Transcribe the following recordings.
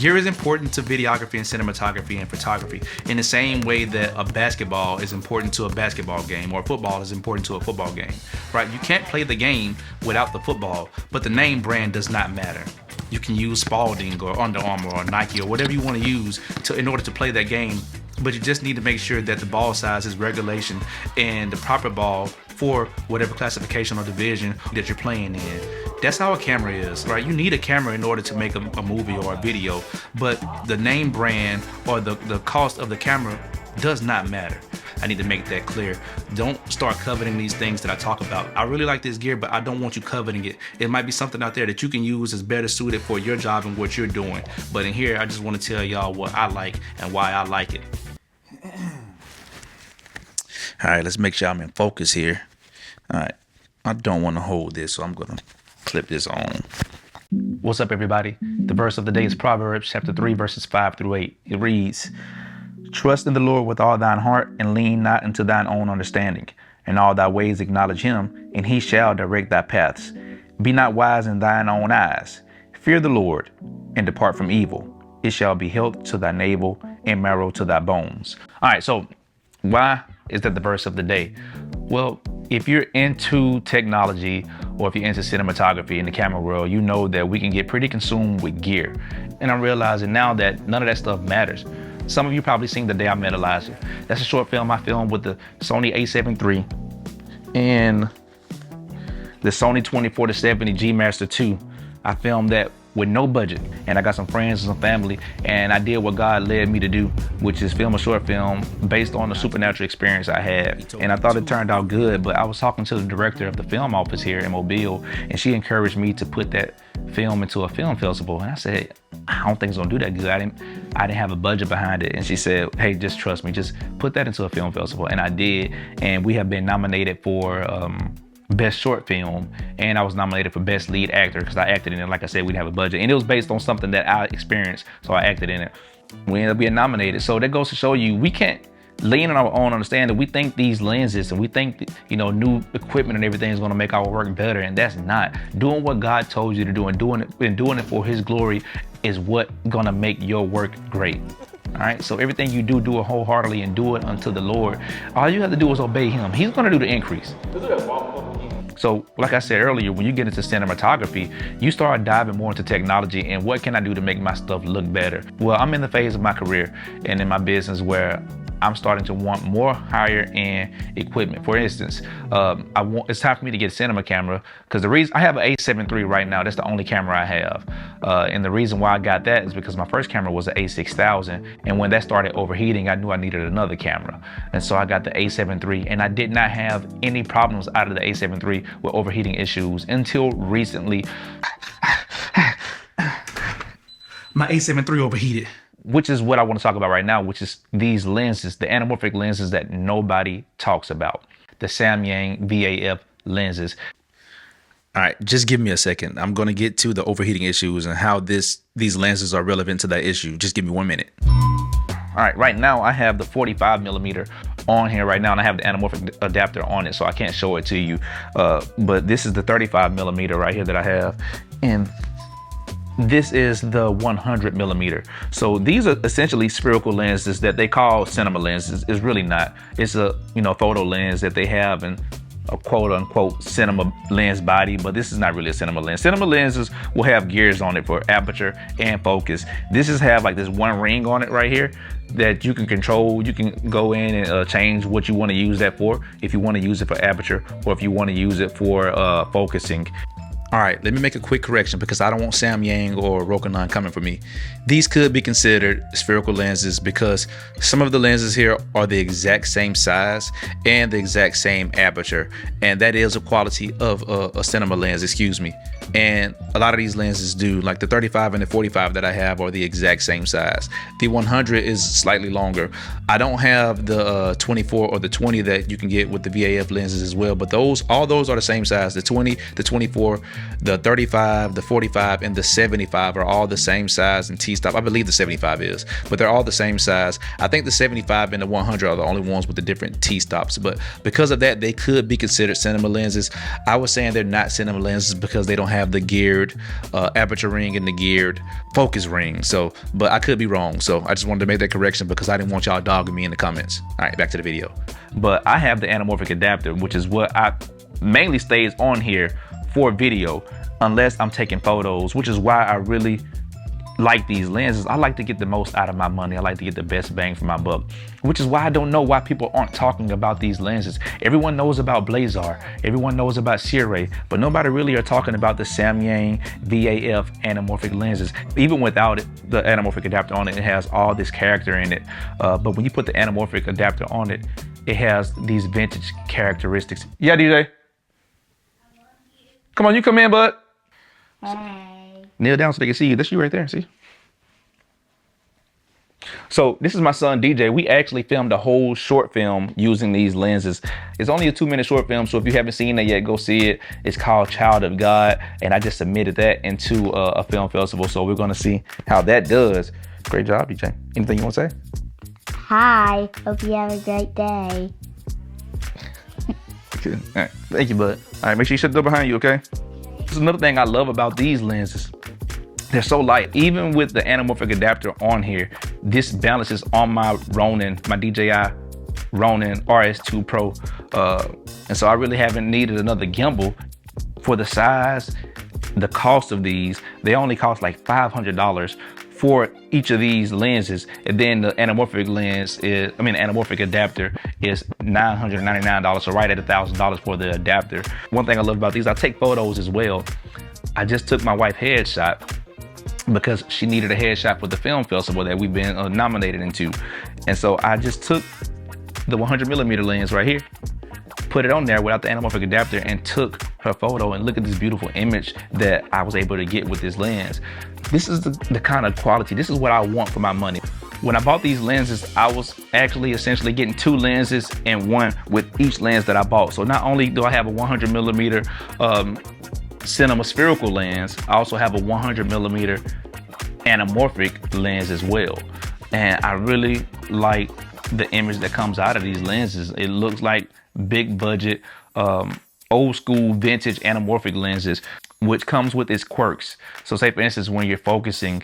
Gear is important to videography and cinematography and photography in the same way that a basketball is important to a basketball game or football is important to a football game, right? You can't play the game without the football, but the name brand does not matter. You can use Spalding or Under Armour or Nike or whatever you want to use in order to play that game, but you just need to make sure that the ball size is regulation and the proper ball for whatever classification or division that you're playing in. That's how a camera is, right? You need a camera in order to make a movie or a video, but the name brand or the cost of the camera does not matter. I need to make that clear. Don't start coveting these things that I talk about. I really like this gear, but I don't want you coveting it. It might be something out there that you can use that's better suited for your job and what you're doing. But in here, I just want to tell y'all what I like and why I like it. All right, let's make sure I'm in focus here. All right, I don't want to hold this, so I'm gonna clip this on. What's up, everybody? The verse of the day is Proverbs chapter 3, verses 5 through 8. It reads, "Trust in the Lord with all thine heart, and lean not into thine own understanding. In all thy ways acknowledge him, and he shall direct thy paths. Be not wise in thine own eyes. Fear the Lord, and depart from evil. It shall be health to thy navel, and marrow to thy bones." All right, so why is that the verse of the day? Well, if you're into technology or if you're into cinematography in the camera world, you know that we can get pretty consumed with gear. And I'm realizing now that none of that stuff matters. Some of you probably seen The Day I Met Elijah. That's a short film I filmed with the Sony A7III and the Sony 24-70 G Master 2. I filmed that with no budget, and I got some friends and some family, and I did what God led me to do, which is film a short film based on the supernatural experience I had. And I thought it turned out good, but I was talking to the director of the film office here in Mobile, and she encouraged me to put that film into a film festival. And I said, I don't think it's gonna do that good. I didn't have a budget behind it. And she said, hey, just trust me, just put that into a film festival. And I did, and we have been nominated for Best Short Film, and I was nominated for Best Lead Actor because I acted in it. Like I said, we didn't have a budget, and it was based on something that I experienced, so I acted in it. We ended up being nominated. So that goes to show you we can't lean on our own understanding. We think these lenses and we think, you know, new equipment and everything is going to make our work better, and that's not. Doing what God told you to do and doing it for His glory is what gonna make your work great. All right, so everything you do it wholeheartedly and do it unto the Lord. All you have to do is obey Him. He's gonna do the increase. So like I said earlier, when you get into cinematography, you start diving more into technology and what can I do to make my stuff look better? Well, I'm in the phase of my career and in my business where I'm starting to want more higher end equipment. For instance, it's time for me to get a cinema camera because the reason I have an A7III right now, that's the only camera I have. And the reason why I got that is because my first camera was an A6000. And when that started overheating, I knew I needed another camera. And so I got the A7III, and I did not have any problems out of the A7III with overheating issues until recently. My A7III overheated. Which is what I want to talk about right now, which is these lenses, the anamorphic lenses that nobody talks about, the Samyang V-AF lenses. All right, just give me a second. I'm going to get to the overheating issues and how these lenses are relevant to that issue. Just give me 1 minute. All right, right now I have the 45mm on here right now, and I have the anamorphic adapter on it, so I can't show it to you. But this is the 35mm right here that I have, and this is the 100mm. So these are essentially spherical lenses that they call cinema lenses. It's really not. It's a photo lens that they have in a quote unquote cinema lens body, but this is not really a cinema lens. Cinema lenses will have gears on it for aperture and focus. This is have like this one ring on it right here that you can control. You can go in and change what you want to use that for. If you want to use it for aperture or if you want to use it for focusing. All right, let me make a quick correction because I don't want Samyang or Rokinon coming for me. These could be considered spherical lenses because some of the lenses here are the exact same size and the exact same aperture. And that is a quality of a cinema lens, excuse me. And a lot of these lenses do, like the 35 and the 45 that I have are the exact same size. The 100 is slightly longer. I don't have the 24 or the 20 that you can get with the V-AF lenses as well, but all those are the same size, the 20, the 24, The 35, the 45, and the 75 are all the same size and T-stop. I believe the 75 is, but they're all the same size. I think the 75 and the 100 are the only ones with the different T-stops, but because of that, they could be considered cinema lenses. I was saying they're not cinema lenses because they don't have the geared aperture ring and the geared focus ring. So, but I could be wrong. So I just wanted to make that correction because I didn't want y'all dogging me in the comments. All right, back to the video. But I have the anamorphic adapter, which is what I mainly stays on here for video unless I'm taking photos, which is why I really like these lenses. I like to get the most out of my money. I like to get the best bang for my buck, which is why I don't know why people aren't talking about these lenses. Everyone knows about Blazar, everyone knows about Cine, but nobody really are talking about the Samyang V-AF anamorphic lenses. Even without it, the anamorphic adapter on it, it has all this character in it. But when you put the anamorphic adapter on it, it has these vintage characteristics. Yeah, DJ? Come on, you come in, bud. Hey. Kneel down so they can see you. That's you right there, see? So this is my son, DJ. We actually filmed a whole short film using these lenses. It's only a 2-minute short film, so if you haven't seen it yet, go see it. It's called Child of God, and I just submitted that into a film festival, so we're gonna see how that does. Great job, DJ. Anything you wanna say? Hi, hope you have a great day. Good. All right. Thank you, bud. All right, make sure you shut the door behind you, okay? This is another thing I love about these lenses. They're so light. Even with the anamorphic adapter on here, this balances on my Ronin, my DJI Ronin RS2 Pro. And so I really haven't needed another gimbal. For the size, the cost of these, they only cost like $500 for each of these lenses, and then the anamorphic anamorphic adapter is $999, so right at $1,000 for the adapter. One thing I love about these, I take photos as well. I just took my wife headshot because she needed a headshot for the film festival that we've been nominated into, and so I just took the 100mm lens right here, put it on there without the anamorphic adapter, and took her photo. And look at this beautiful image that I was able to get with this lens. This is the kind of quality, this is what I want for my money. When I bought these lenses, I was actually essentially getting 2 lenses and one with each lens that I bought. So not only do I have a 100mm cinema spherical lens, I also have a 100mm anamorphic lens as well. And I really like the image that comes out of these lenses. It looks like big budget, old school vintage anamorphic lenses, which comes with its quirks. So say for instance, when you're focusing,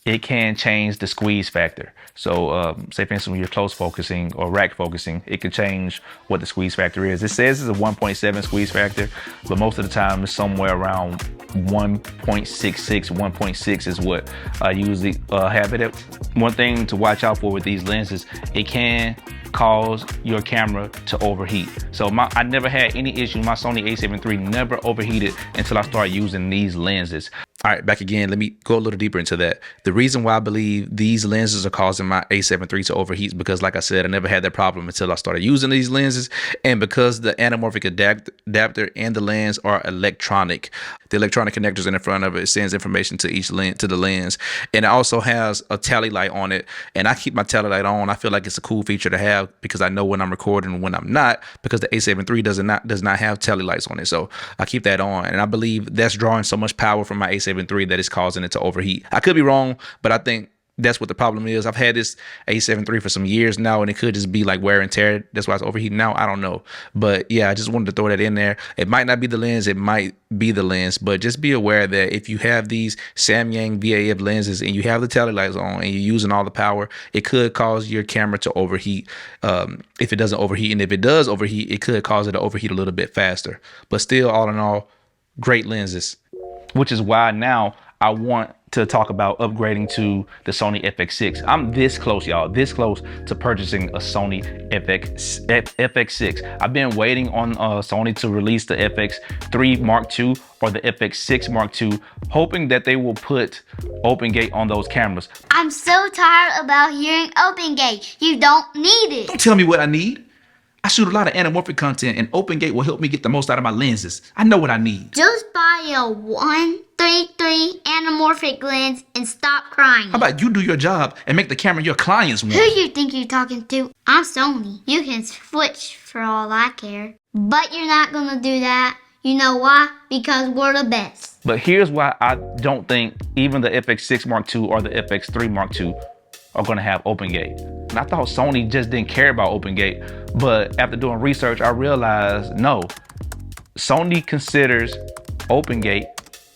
it can change the squeeze factor. So say for instance, when you're close focusing or rack focusing, it can change what the squeeze factor is. It says it's a 1.7 squeeze factor, but most of the time it's somewhere around 1.66, 1.6 is what I usually have it at. One thing to watch out for with these lenses, it can cause your camera to overheat. So I never had any issue. My Sony A7 III never overheated until I started using these lenses. All right, back again. Let me go a little deeper into that. The reason why I believe these lenses are causing my A7 III to overheat is because, like I said, I never had that problem until I started using these lenses. And because the anamorphic adapter and the lens are electronic, the electronic connectors in the front of it sends information to each lens, to the lens. And it also has a tally light on it. And I keep my tally light on. I feel like it's a cool feature to have because I know when I'm recording and when I'm not, because the A7 III does not have tally lights on it. So I keep that on. And I believe that's drawing so much power from my A7 III that is causing it to overheat. I could be wrong, but I think that's what the problem is. I've had this A7 III for some years now, and it could just be like wear and tear. That's why it's overheating now. I don't know. But yeah, I just wanted to throw that in there. It might not be the lens. It might be the lens. But just be aware that if you have these Samyang V-AF lenses and you have the tally lights on and you're using all the power, it could cause your camera to overheat if it doesn't overheat. And if it does overheat, it could cause it to overheat a little bit faster. But still, all in all, great lenses. Which is why now I want to talk about upgrading to the Sony FX6. I'm this close, y'all, this close to purchasing a Sony FX6. I've been waiting on Sony to release the FX3 Mark II or the FX6 Mark II, hoping that they will put open gate on those cameras. I'm so tired about hearing open gate. You don't need it. Don't tell me what I need. I shoot a lot of anamorphic content, and open gate will help me get the most out of my lenses. I know what I need. Just buy a 133 anamorphic lens and stop crying. How about you do your job and make the camera your clients want? Who you think you're talking to? I'm Sony. You can switch for all I care. But you're not gonna do that. You know why? Because we're the best. But here's why I don't think even the FX6 Mark II or the FX3 Mark II are going to have open gate. And I thought Sony just didn't care about open gate, but after doing research, I realized no. Sony considers open gate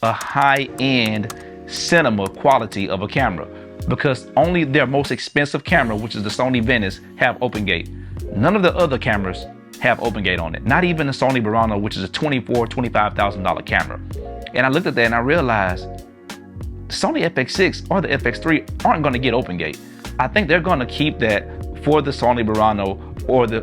a high-end cinema quality of a camera because only their most expensive camera, which is the Sony Venice, have open gate. None of the other cameras have open gate on it. Not even the Sony Burano, which is a $24,000, $25,000 camera. And I looked at that and I realized the Sony FX6 or the FX3 aren't going to get open gate. I think they're going to keep that for the Sony Burano or the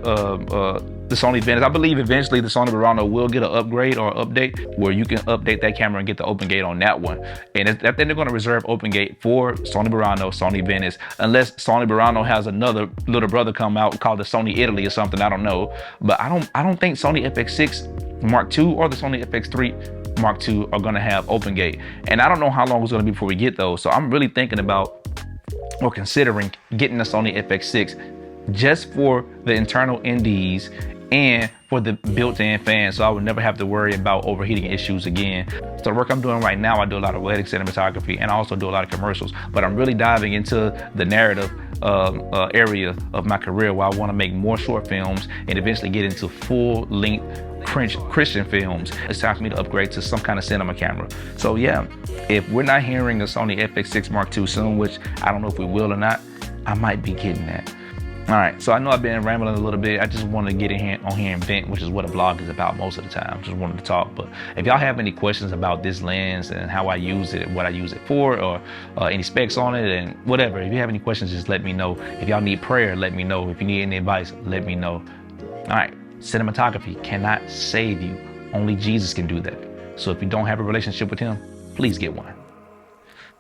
Sony Venice. I believe eventually the Sony Burano will get an upgrade or update where you can update that camera and get the open gate on that one. And I think they're going to reserve open gate for Sony Burano, Sony Venice, unless Sony Burano has another little brother come out called the Sony Italy or something. I don't know, but I don't think Sony FX6 Mark II or the Sony FX3 Mark II are going to have open gate. And I don't know how long it's going to be before we get those. So I'm really thinking about or considering getting the Sony FX6 just for the internal NDs and for the built-in fan, so I would never have to worry about overheating issues again. So the work I'm doing right now, I do a lot of wedding cinematography and I also do a lot of commercials, but I'm really diving into the narrative area of my career where I want to make more short films and eventually get into full-length Christian films. It's time for me to upgrade to some kind of cinema camera. So yeah, if we're not hearing the Sony FX6 Mark II soon, which I don't know if we will or not, I might be getting that. All right, so I know I've been rambling a little bit. I just want to get in on here and vent, which is what a vlog is about most of the time. Just wanted to talk. But if y'all have any questions about this lens and how I use it, what I use it for, or any specs on it and whatever, if you have any questions, just let me know. If y'all need prayer, let me know. If you need any advice, let me know. All right, cinematography cannot save you. Only Jesus can do that. So if you don't have a relationship with him, please get one.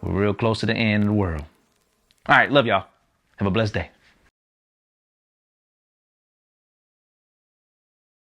We're real close to the end of the world. All right, love y'all. Have a blessed day.